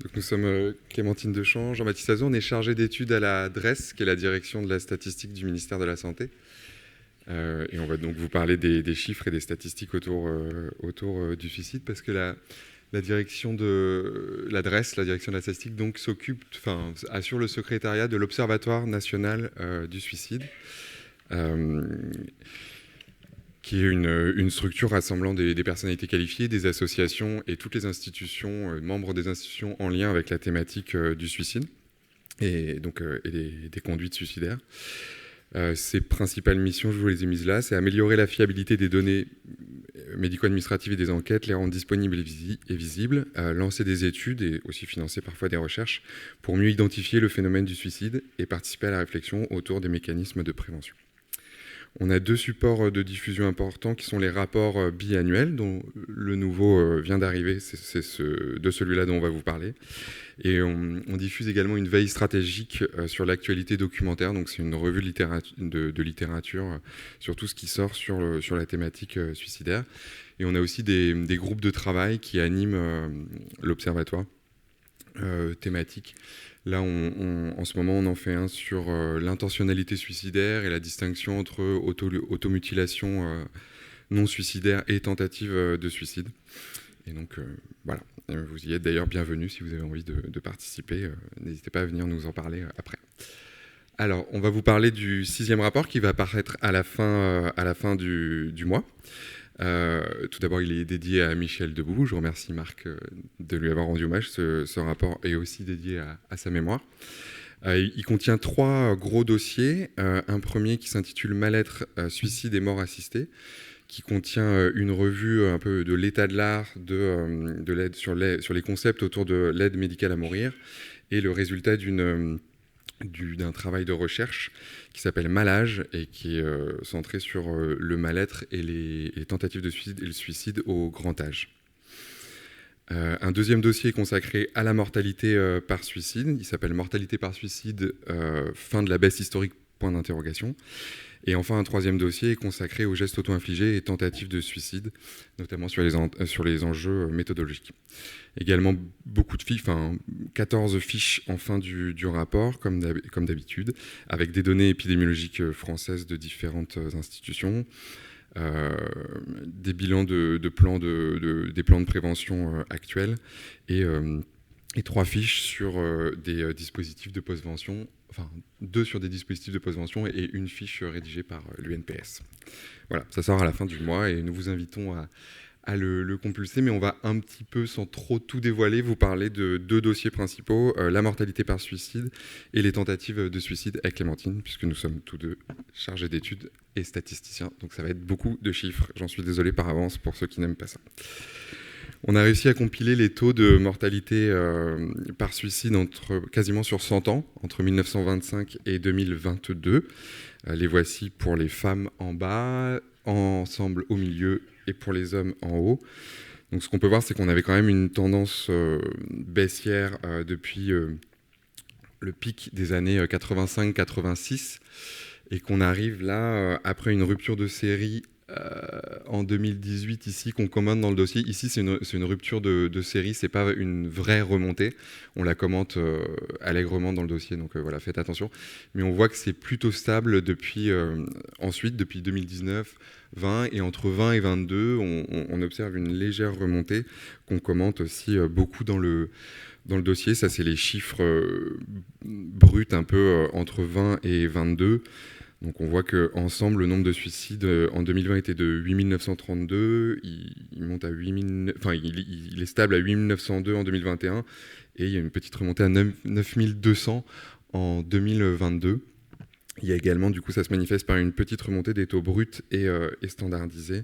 Donc nous sommes Clémentine Deschamps, Jean-Baptiste Azon. On est chargé d'études à la DRES, qui est la direction de la statistique du ministère de la Santé. Et on va donc vous parler des chiffres et des statistiques autour du suicide, parce que la direction de la DRES, la direction de la statistique, donc assure le secrétariat de l'Observatoire national du suicide, qui est une structure rassemblant des personnalités qualifiées, des associations et toutes les institutions, membres des institutions en lien avec la thématique du suicide et des conduites suicidaires. Ses principales missions, je vous les ai mises là, c'est améliorer la fiabilité des données médico-administratives et des enquêtes, les rendre disponibles et visibles, lancer des études et aussi financer parfois des recherches pour mieux identifier le phénomène du suicide et participer à la réflexion autour des mécanismes de prévention. On a 2 supports de diffusion importants qui sont les rapports biannuels, dont le nouveau vient d'arriver, c'est de celui-là dont on va vous parler. Et on diffuse également une veille stratégique sur l'actualité documentaire, donc c'est une revue de littérature sur tout ce qui sort sur la thématique suicidaire. Et on a aussi des groupes de travail qui animent l'observatoire thématique. Là, en ce moment, on en fait un sur l'intentionnalité suicidaire et la distinction entre automutilation non suicidaire et tentative de suicide. Et donc, voilà. Vous y êtes d'ailleurs bienvenue si vous avez envie de participer. N'hésitez pas à venir nous en parler après. Alors, on va vous parler du 6e rapport qui va apparaître à la fin du mois. Tout d'abord, il est dédié à Michel Debout. Je remercie Marc de lui avoir rendu hommage. Ce rapport est aussi dédié à sa mémoire. Il contient 3 gros dossiers. Un premier qui s'intitule Mal-être, suicide et mort assistée, qui contient une revue un peu de l'état de l'art de l'aide sur les concepts autour de l'aide médicale à mourir et le résultat d'un travail de recherche qui s'appelle Malage et qui est centré sur le mal-être et les tentatives de suicide et le suicide au grand âge. Un deuxième dossier est consacré à la mortalité par suicide. Il s'appelle Mortalité par suicide, fin de la baisse historique, point d'interrogation. Et enfin, un 3e dossier est consacré aux gestes auto-infligés et tentatives de suicide, notamment sur les enjeux méthodologiques. Également, beaucoup de fiches, 14 fiches en fin du rapport, comme d'habitude, avec des données épidémiologiques françaises de différentes institutions, des bilans des plans de prévention actuels et 3 fiches sur des dispositifs de postvention, 2 sur des dispositifs de postvention et une fiche rédigée par l'UNPS. Voilà, ça sort à la fin du mois et nous vous invitons à le compulser, mais on va un petit peu, sans trop tout dévoiler, vous parler de 2 dossiers principaux, la mortalité par suicide et les tentatives de suicide avec Clémentine, puisque nous sommes tous 2 chargés d'études et statisticiens, donc ça va être beaucoup de chiffres. J'en suis désolé par avance pour ceux qui n'aiment pas ça. On a réussi à compiler les taux de mortalité par suicide quasiment sur 100 ans, entre 1925 et 2022. Les voici pour les femmes en bas, ensemble au milieu et pour les hommes en haut. Donc ce qu'on peut voir, c'est qu'on avait quand même une tendance baissière depuis le pic des années 85-86 et qu'on arrive là, après une rupture de série en 2018 ici qu'on commente dans le dossier. Ici, c'est une rupture de série, c'est pas une vraie remontée. On la commente allègrement dans le dossier, donc voilà, faites attention. Mais on voit que c'est plutôt stable depuis 2019, 20 et entre 20 et 22, on observe une légère remontée qu'on commente aussi beaucoup dans le dossier. Ça, c'est les chiffres bruts un peu entre 20 et 22. Donc on voit qu'ensemble, le nombre de suicides en 2020 était de 8 932, il monte à il est stable à 8 902 en 2021, et il y a une petite remontée à 9 200 en 2022. Il y a également, du coup, ça se manifeste par une petite remontée des taux bruts et standardisés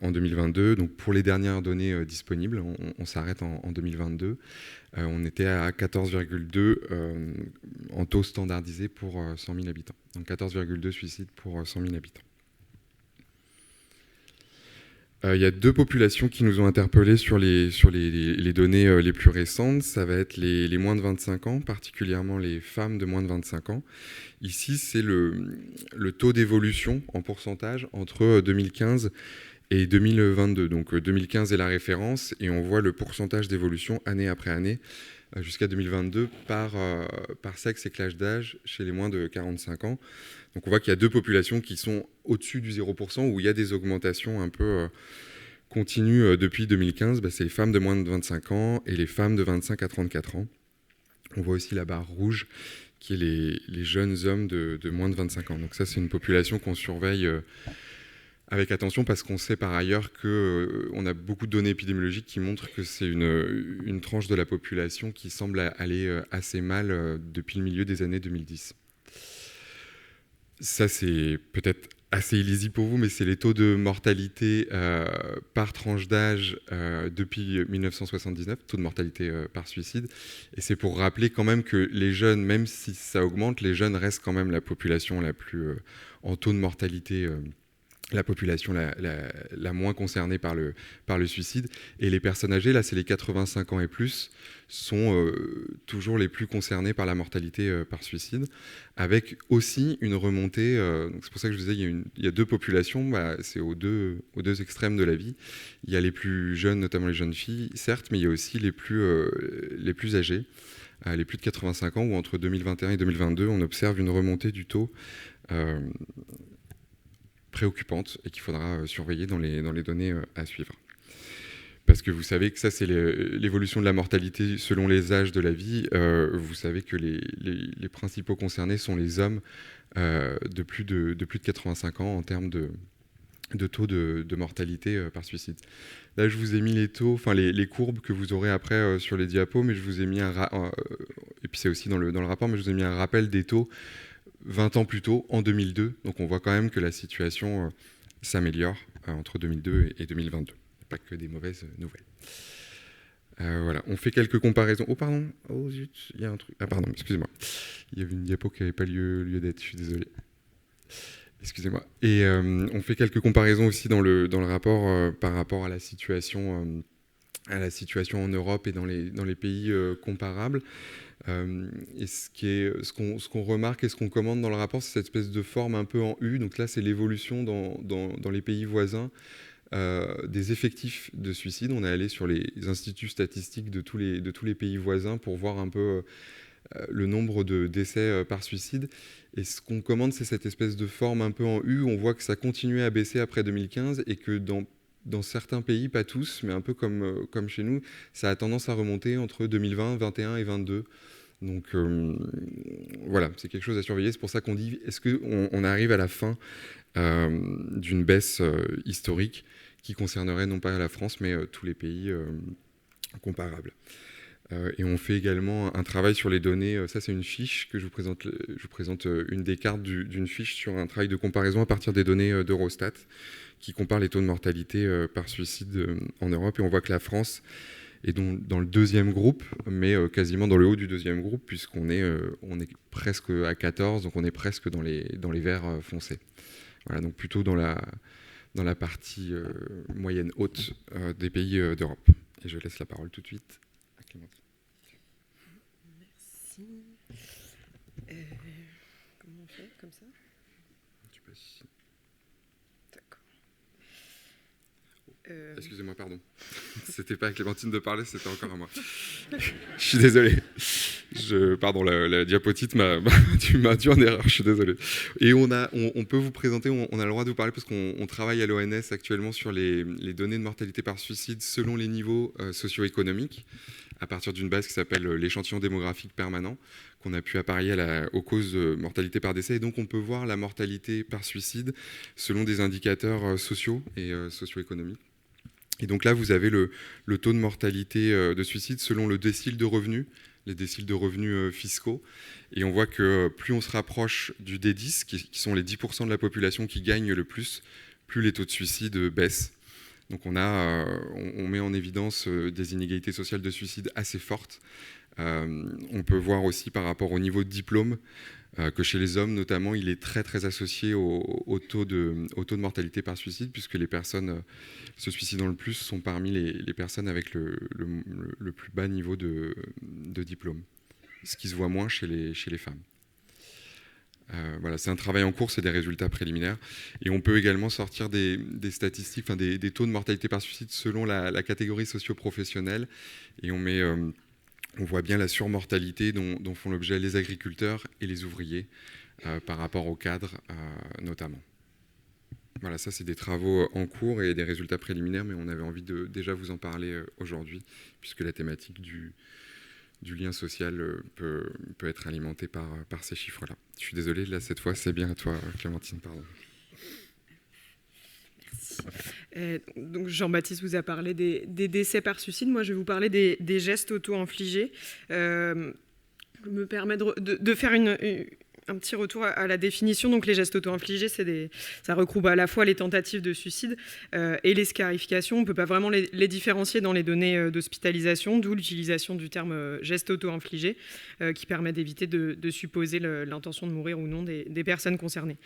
en 2022. Donc pour les dernières données disponibles, on s'arrête en 2022. On était à 14,2 en taux standardisé pour 100 000 habitants. Donc 14,2 suicides pour 100 000 habitants. Il y a 2 populations qui nous ont interpellés sur les données les plus récentes. Ça va être les moins de 25 ans, particulièrement les femmes de moins de 25 ans. Ici, c'est le taux d'évolution en pourcentage entre 2015 et 2022. Donc 2015 est la référence et on voit le pourcentage d'évolution année après année jusqu'à 2022 par sexe et classe d'âge chez les moins de 45 ans. Donc on voit qu'il y a deux populations qui sont au-dessus du 0%, où il y a des augmentations un peu continues depuis 2015. C'est les femmes de moins de 25 ans et les femmes de 25 à 34 ans. On voit aussi la barre rouge, qui est les jeunes hommes de moins de 25 ans. Donc ça, c'est une population qu'on surveille avec attention, parce qu'on sait par ailleurs qu'on a beaucoup de données épidémiologiques qui montrent que c'est une tranche de la population qui semble aller assez mal depuis le milieu des années 2010. Ça, c'est peut-être assez illisible pour vous, mais c'est les taux de mortalité par tranche d'âge depuis 1979, taux de mortalité par suicide. Et c'est pour rappeler quand même que les jeunes, même si ça augmente, les jeunes restent quand même la population la plus en taux de mortalité, la population la moins concernée par le suicide. Et les personnes âgées, là, c'est les 85 ans et plus, sont toujours les plus concernées par la mortalité par suicide, avec aussi une remontée. Donc c'est pour ça que je vous disais, il y a deux populations, c'est aux deux extrêmes de la vie. Il y a les plus jeunes, notamment les jeunes filles, certes, mais il y a aussi les plus âgés, les plus de 85 ans, où entre 2021 et 2022, on observe une remontée du taux préoccupante et qu'il faudra surveiller dans les données à suivre. Parce que vous savez que ça, c'est l'évolution de la mortalité selon les âges de la vie. Vous savez que les principaux concernés sont les hommes de plus de 85 ans en termes de taux de mortalité par suicide. Là, je vous ai mis les taux, enfin les courbes que vous aurez après sur les diapos, mais je vous ai mis et puis c'est aussi dans le rapport, mais je vous ai mis un rappel des taux 20 ans plus tôt, en 2002. Donc on voit quand même que la situation s'améliore entre 2002 et 2022. Pas que des mauvaises nouvelles. Voilà, on fait quelques comparaisons. Oh pardon, oh zut, il y a un truc. Ah pardon, excusez-moi. Il y avait une diapo qui n'avait pas lieu d'être, je suis désolé. Excusez-moi. Et on fait quelques comparaisons aussi dans le rapport par rapport à la situation en Europe et dans les pays comparables. Et ce qu'on remarque et ce qu'on commande dans le rapport, c'est cette espèce de forme un peu en U. Donc là, c'est l'évolution dans les pays voisins des effectifs de suicide. On est allé sur les instituts statistiques de tous les pays voisins pour voir un peu le nombre de décès par suicide. Et ce qu'on commande, c'est cette espèce de forme un peu en U. On voit que ça continuait à baisser après 2015 et que dans certains pays, pas tous, mais un peu comme chez nous, ça a tendance à remonter entre 2020, 2021 et 2022. Donc voilà, c'est quelque chose à surveiller. C'est pour ça qu'on dit, est-ce qu'on arrive à la fin d'une baisse historique qui concernerait non pas la France, mais tous les pays comparables. Et on fait également un travail sur les données. Ça, c'est une fiche que je vous présente. Je vous présente une des cartes d'une fiche sur un travail de comparaison à partir des données d'Eurostat qui compare les taux de mortalité par suicide en Europe. Et on voit que la France est dans le deuxième groupe, mais quasiment dans le haut du deuxième groupe, puisqu'on est presque à 14, donc on est presque dans les verts foncés. Voilà, donc plutôt dans la partie moyenne haute des pays d'Europe. Et je laisse la parole tout de suite à Clémentine. Merci. Comment on fait? Comme ça? Tu passes ici. D'accord. Excusez-moi, pardon. C'était pas à Clémentine de parler, c'était encore à moi. Je suis désolé. Pardon, la diapositive m'a induit en erreur, je suis désolé. Et on peut vous présenter, on a le droit de vous parler parce qu'on travaille à l'ONS actuellement sur les données de mortalité par suicide selon les niveaux socio-économiques, à partir d'une base qui s'appelle l'échantillon démographique permanent, qu'on a pu apparier aux causes de mortalité par décès. Et donc on peut voir la mortalité par suicide selon des indicateurs sociaux et socio-économiques. Et donc là, vous avez le taux de mortalité de suicide selon le décile de revenus, les déciles de revenus fiscaux. Et on voit que plus on se rapproche du D10, qui sont les 10% de la population qui gagnent le plus les taux de suicide baissent. Donc on met en évidence des inégalités sociales de suicide assez fortes. On peut voir aussi par rapport au niveau de diplôme que chez les hommes notamment, il est très très associé au taux de mortalité par suicide, puisque les personnes se suicidant le plus sont parmi les personnes avec le plus bas niveau de diplôme, ce qui se voit moins chez les femmes. Voilà, c'est un travail en cours, c'est des résultats préliminaires. Et on peut également sortir des statistiques, enfin des taux de mortalité par suicide selon la catégorie socio-professionnelle. Et on voit bien la surmortalité dont font l'objet les agriculteurs et les ouvriers par rapport aux cadres notamment. Voilà, ça c'est des travaux en cours et des résultats préliminaires, mais on avait envie de déjà vous en parler aujourd'hui, puisque la thématique du lien social peut être alimentée par ces chiffres-là. Je suis désolé, là cette fois c'est bien à toi Clémentine, pardon. Merci. Donc Jean-Baptiste vous a parlé des décès par suicide. Moi, je vais vous parler des gestes auto-infligés. Je me permets de faire un petit retour à la définition. Donc, les gestes auto-infligés, ça regroupe à la fois les tentatives de suicide et les scarifications. On ne peut pas vraiment les différencier dans les données d'hospitalisation, d'où l'utilisation du terme geste auto-infligé, qui permet d'éviter de supposer l'intention de mourir ou non des personnes concernées.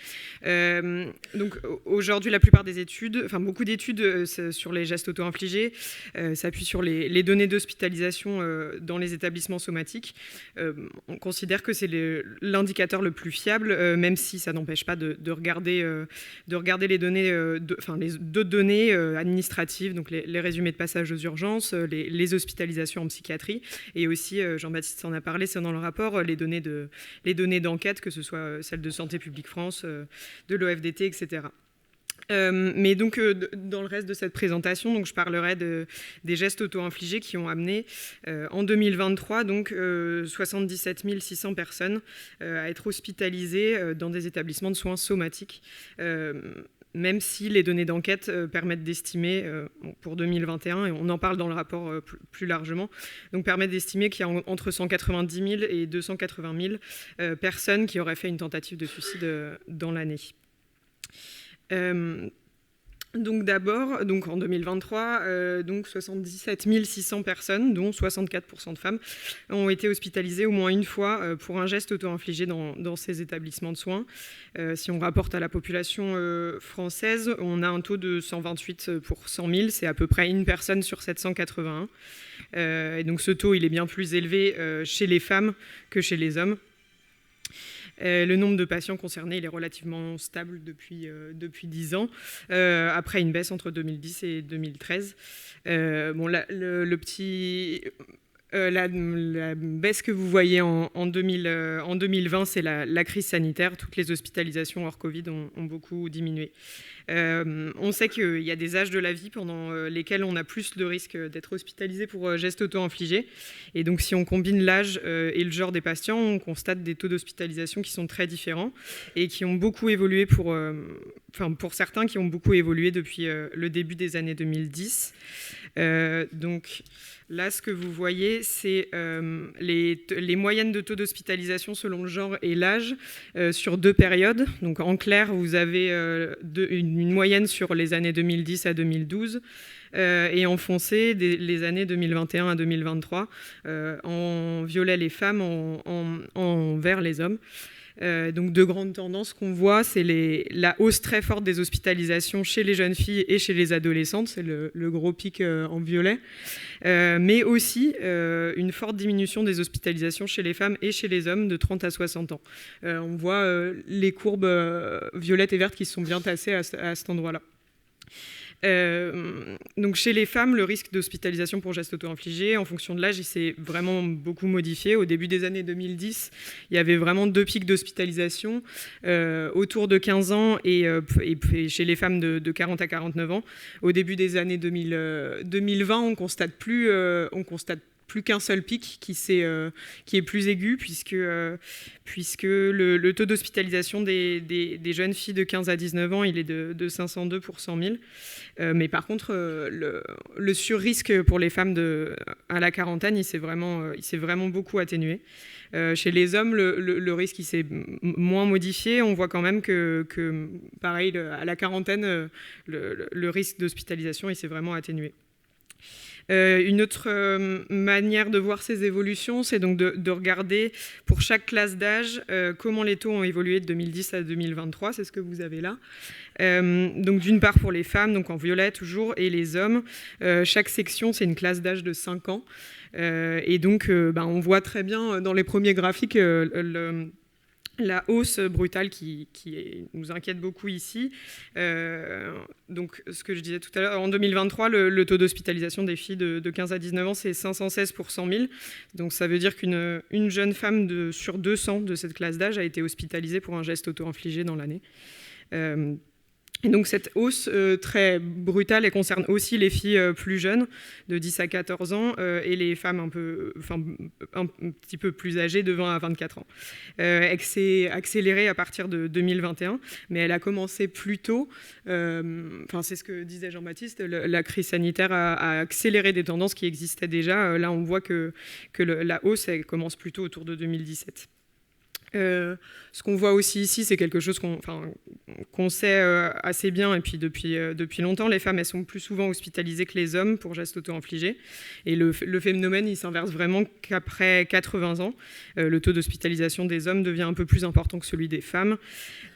Donc, aujourd'hui, la plupart des études, enfin beaucoup d'études sur les gestes auto-infligés s'appuient sur les données d'hospitalisation dans les établissements somatiques. On considère que c'est l'indicateur le plus fiable, même si ça n'empêche pas de regarder les données, les d'autres données administratives, donc les résumés de passage aux urgences, les hospitalisations en psychiatrie, et aussi, Jean-Baptiste en a parlé, c'est dans le rapport, les données d'enquête, que ce soit celles de Santé publique France, de l'OFDT, etc. Mais donc, dans le reste de cette présentation, donc, je parlerai des gestes auto-infligés qui ont amené en 2023 donc, 77 600 personnes à être hospitalisées dans des établissements de soins somatiques. Même si les données d'enquête permettent d'estimer, pour 2021, et on en parle dans le rapport plus largement, donc permettent d'estimer qu'il y a entre 190 000 et 280 000 personnes qui auraient fait une tentative de suicide dans l'année. Donc d'abord, donc en 2023, donc 77 600 personnes, dont 64% de femmes, ont été hospitalisées au moins une fois pour un geste auto-infligé dans ces établissements de soins. Si on rapporte à la population française, on a un taux de 128 pour 100 000, c'est à peu près une personne sur 781. Et donc ce taux, il est bien plus élevé chez les femmes que chez les hommes. Le nombre de patients concernés il est relativement stable depuis 10 ans, après une baisse entre 2010 et 2013. La baisse que vous voyez en 2020, c'est la crise sanitaire. Toutes les hospitalisations hors Covid ont beaucoup diminué. On sait qu'il y a des âges de la vie pendant lesquels on a plus de risques d'être hospitalisé pour gestes auto-infligés. Et donc, si on combine l'âge et le genre des patients, on constate des taux d'hospitalisation qui sont très différents et qui ont beaucoup évolué pour certains, qui ont beaucoup évolué depuis le début des années 2010. Donc, là, ce que vous voyez, c'est les moyennes de taux d'hospitalisation selon le genre et l'âge sur 2 périodes. Donc, en clair, vous avez une moyenne sur les années 2010 à 2012 et en foncé, les années 2021 à 2023. En violet, les femmes, en vert, les hommes. Donc, deux grandes tendances qu'on voit, c'est la hausse très forte des hospitalisations chez les jeunes filles et chez les adolescentes, c'est le gros pic en violet, mais aussi une forte diminution des hospitalisations chez les femmes et chez les hommes de 30 à 60 ans. On voit les courbes violettes et vertes qui se sont bien tassées à cet endroit-là. Donc chez les femmes, le risque d'hospitalisation pour gestes auto-infligés, en fonction de l'âge, il s'est vraiment beaucoup modifié. Au début des années 2010, il y avait vraiment 2 pics d'hospitalisation autour de 15 ans et chez les femmes de 40 à 49 ans. Au début des années 2020, on constate plus qu'un seul pic qui est plus aigu, puisque le taux d'hospitalisation des jeunes filles de 15 à 19 ans, il est de 502 pour 100 000. Mais par contre, le surrisque pour les femmes à la quarantaine, il s'est vraiment beaucoup atténué. Chez les hommes, le risque il s'est moins modifié. On voit quand même que pareil, à la quarantaine, le risque d'hospitalisation il s'est vraiment atténué. Une autre manière de voir ces évolutions, c'est donc de regarder pour chaque classe d'âge comment les taux ont évolué de 2010 à 2023, c'est ce que vous avez là. Donc d'une part pour les femmes, donc en violet toujours, et les hommes, chaque section c'est une classe d'âge de 5 ans. Et donc on voit très bien dans les premiers graphiques la hausse brutale qui nous inquiète beaucoup ici. Donc, ce que je disais tout à l'heure, en 2023, le taux d'hospitalisation des filles de 15 à 19 ans, c'est 516 pour 100 000. Donc, ça veut dire qu'une jeune femme sur 200 de cette classe d'âge a été hospitalisée pour un geste auto-infligé dans l'année. Et donc cette hausse très brutale, elle concerne aussi les filles plus jeunes, de 10 à 14 ans, et les femmes un petit peu plus âgées, de 20 à 24 ans. Elle s'est accélérée à partir de 2021, mais elle a commencé plus tôt. C'est ce que disait Jean-Baptiste, la crise sanitaire a accéléré des tendances qui existaient déjà. Là, on voit que la hausse, elle commence plutôt autour de 2017. Ce qu'on voit aussi ici, c'est quelque chose qu'on sait assez bien, et puis depuis longtemps, les femmes elles sont plus souvent hospitalisées que les hommes pour gestes auto-infligés. Et le phénomène, il s'inverse vraiment qu'après 80 ans. Le taux d'hospitalisation des hommes devient un peu plus important que celui des femmes.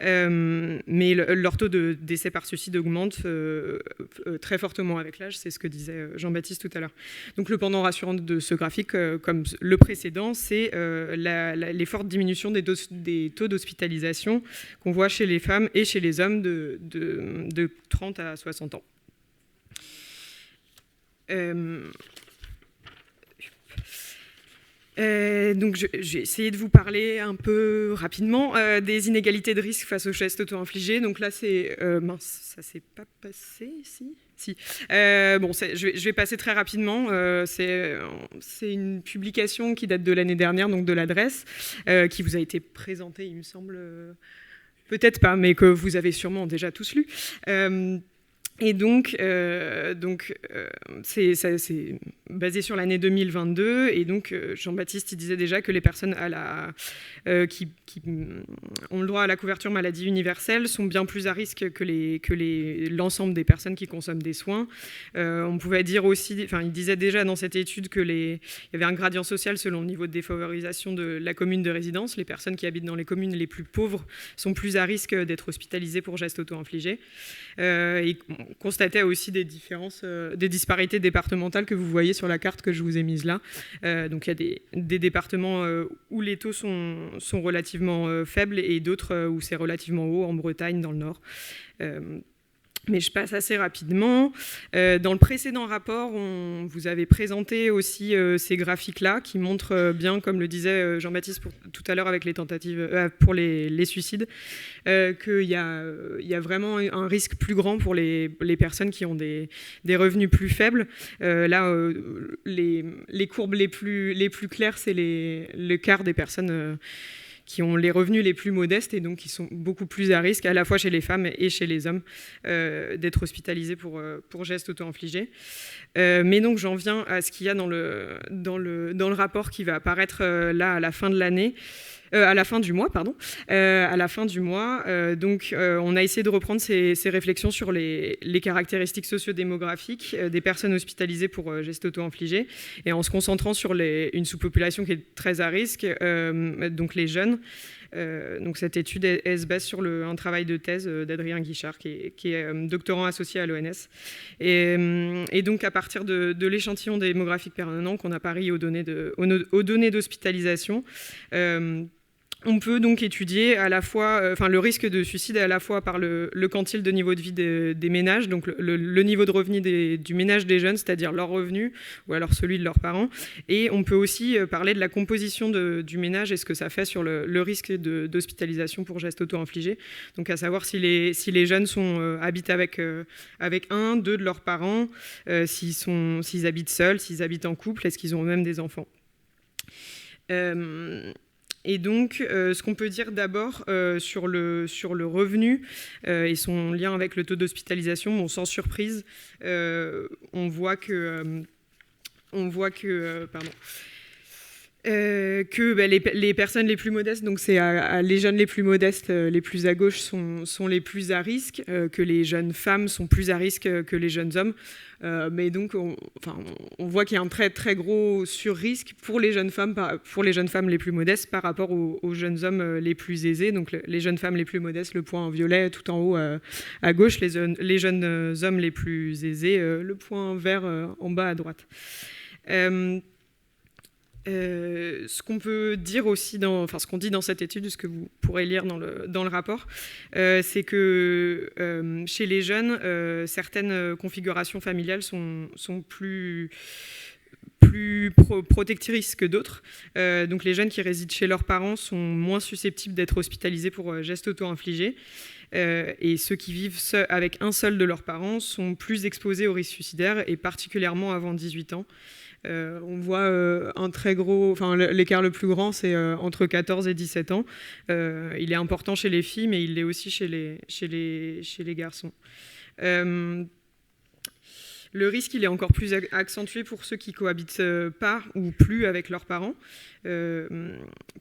Mais leur taux de décès par suicide augmente très fortement avec l'âge, c'est ce que disait Jean-Baptiste tout à l'heure. Donc le pendant rassurant de ce graphique, comme le précédent, c'est les fortes diminutions des taux d'hospitalisation qu'on voit chez les femmes et chez les hommes de 30 à 60 ans. Donc j'ai essayé de vous parler un peu rapidement des inégalités de risque face aux gestes auto-infligés. Donc là, c'est... mince, ça s'est pas passé ici ? Si. Je vais passer très rapidement. C'est une publication qui date de l'année dernière, donc de l'adresse, qui vous a été présentée, il me semble, peut-être pas, mais que vous avez sûrement déjà tous lu. Et donc, c'est basé sur l'année 2022. Et donc, Jean-Baptiste il disait déjà que les personnes qui ont le droit à la couverture maladie universelle sont bien plus à risque que l'ensemble des personnes qui consomment des soins. On pouvait dire aussi, il disait déjà dans cette étude qu'il y avait un gradient social selon le niveau de défavorisation de la commune de résidence. Les personnes qui habitent dans les communes les plus pauvres sont plus à risque d'être hospitalisées pour gestes auto-infligés. Et on constatait aussi des différences, des disparités départementales que vous voyez sur la carte que je vous ai mise là. Donc il y a des départements où les taux sont relativement faibles et d'autres où c'est relativement haut, en Bretagne, dans le Nord. Mais je passe assez rapidement. Dans le précédent rapport, on vous avait présenté aussi ces graphiques-là qui montrent bien, comme le disait Jean-Baptiste tout à l'heure avec les tentatives pour les suicides, qu'il y a vraiment un risque plus grand pour les personnes qui ont des revenus plus faibles. Là, les courbes les plus claires, c'est le quart des personnes qui ont les revenus les plus modestes et donc qui sont beaucoup plus à risque, à la fois chez les femmes et chez les hommes, d'être hospitalisés pour gestes auto-infligés. Mais donc j'en viens à ce qu'il y a dans le rapport qui va apparaître là à la fin de l'année. À la fin du mois, pardon. À la fin du mois, on a essayé de reprendre ces réflexions sur les caractéristiques sociodémographiques des personnes hospitalisées pour gestes auto-infligés, et en se concentrant sur une sous-population qui est très à risque, donc les jeunes. Donc cette étude elle se base sur un travail de thèse d'Adrien Guichard, qui est doctorant associé à l'ONS. Et donc à partir de l'échantillon démographique permanent qu'on a pari aux données d'hospitalisation, on peut donc étudier à la fois, le risque de suicide à la fois par le quantile de niveau de vie des ménages, donc le niveau de revenu du ménage des jeunes, c'est-à-dire leur revenu ou alors celui de leurs parents. Et on peut aussi parler de la composition du ménage et ce que ça fait sur le risque d'hospitalisation pour gestes auto-infligés. Donc à savoir si les jeunes habitent avec un, deux de leurs parents, s'ils habitent seuls, s'ils habitent en couple, est-ce qu'ils ont eux-mêmes des enfants. Et donc, ce qu'on peut dire d'abord sur le revenu et son lien avec le taux d'hospitalisation, sans surprise, on voit que les personnes les plus modestes, donc c'est les jeunes les plus modestes, les plus à gauche, sont les plus à risque, que les jeunes femmes sont plus à risque que les jeunes hommes. Mais donc, on voit qu'il y a un très très gros sur-risque pour les jeunes femmes les plus modestes par rapport aux jeunes hommes les plus aisés. Donc les jeunes femmes les plus modestes, le point en violet tout en haut à gauche, les jeunes hommes les plus aisés, le point vert en bas à droite. Ce qu'on peut dire aussi, ce qu'on dit dans cette étude, ce que vous pourrez lire dans le rapport, c'est que chez les jeunes, certaines configurations familiales sont plus protectrices que d'autres. Donc les jeunes qui résident chez leurs parents sont moins susceptibles d'être hospitalisés pour gestes auto-infligés. Et ceux qui vivent avec un seul de leurs parents sont plus exposés au risque suicidaire, et particulièrement avant 18 ans. On voit un très gros, l'écart le plus grand, c'est entre 14 et 17 ans. Il est important chez les filles, mais il l'est aussi chez les garçons. Le risque, il est encore plus accentué pour ceux qui cohabitent pas ou plus avec leurs parents.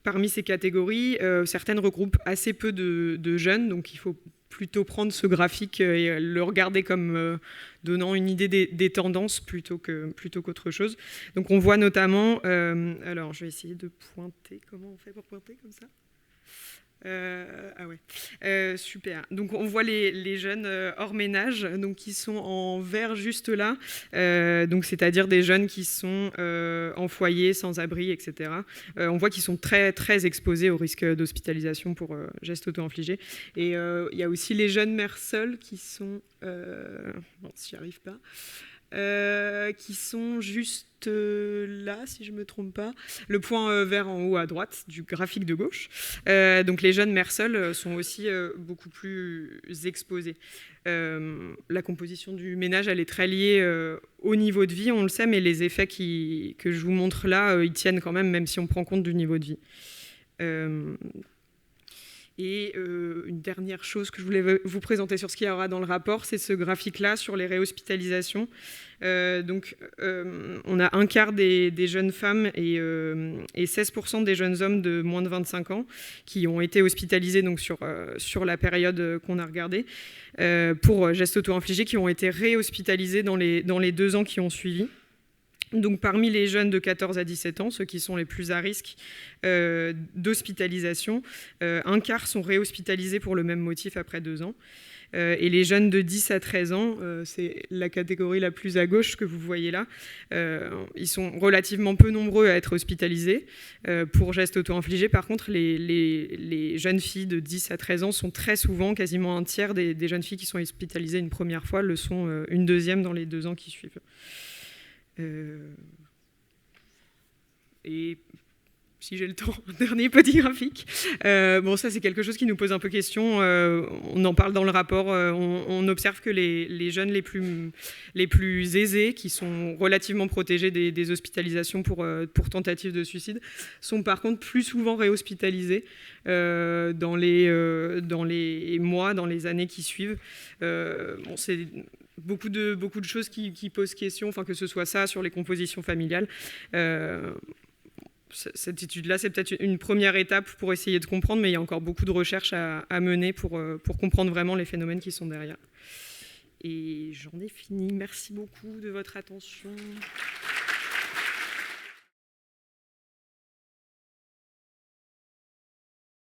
Parmi ces catégories, certaines regroupent assez peu de jeunes, donc il faut plutôt prendre ce graphique et le regarder comme donnant une idée des tendances plutôt qu'autre chose. Donc on voit notamment, alors je vais essayer de pointer, comment on fait pour pointer comme ça ? Super. Donc on voit les jeunes hors ménage, donc qui sont en vert juste là, donc c'est-à-dire des jeunes qui sont en foyer, sans abri, etc. On voit qu'ils sont très très exposés au risque d'hospitalisation pour gestes auto-infligés. Et il y a aussi les jeunes mères seules qui sont, j'y arrive pas. Qui sont juste là, si je ne me trompe pas, le point vert en haut à droite du graphique de gauche. Donc les jeunes mères seules sont aussi beaucoup plus exposées. La composition du ménage, elle est très liée au niveau de vie, on le sait, mais les effets que je vous montre là, ils tiennent quand même si on prend compte du niveau de vie. Et une dernière chose que je voulais vous présenter sur ce qu'il y aura dans le rapport, c'est ce graphique-là sur les réhospitalisations. Donc, on a un quart des jeunes femmes et 16% des jeunes hommes de moins de 25 ans qui ont été hospitalisés donc, sur la période qu'on a regardée pour gestes auto-infligés, qui ont été réhospitalisés dans les 2 ans qui ont suivi. Donc parmi les jeunes de 14 à 17 ans, ceux qui sont les plus à risque d'hospitalisation, un quart sont réhospitalisés pour le même motif après 2 ans. Et les jeunes de 10 à 13 ans, c'est la catégorie la plus à gauche que vous voyez là, ils sont relativement peu nombreux à être hospitalisés pour gestes auto-infligés. Par contre, les jeunes filles de 10 à 13 ans sont très souvent, quasiment un tiers des jeunes filles qui sont hospitalisées une première fois, le sont une deuxième dans les 2 ans qui suivent. Et si j'ai le temps, un dernier petit graphique. Ça, c'est quelque chose qui nous pose un peu question. On en parle dans le rapport. On observe que les jeunes les plus aisés, qui sont relativement protégés des hospitalisations pour tentative de suicide, sont par contre plus souvent réhospitalisés dans les mois, dans les années qui suivent. C'est beaucoup de choses qui posent question, que ce soit ça sur les compositions familiales. Cette étude-là, c'est peut-être une première étape pour essayer de comprendre, mais il y a encore beaucoup de recherches à mener pour comprendre vraiment les phénomènes qui sont derrière. Et j'en ai fini. Merci beaucoup de votre attention.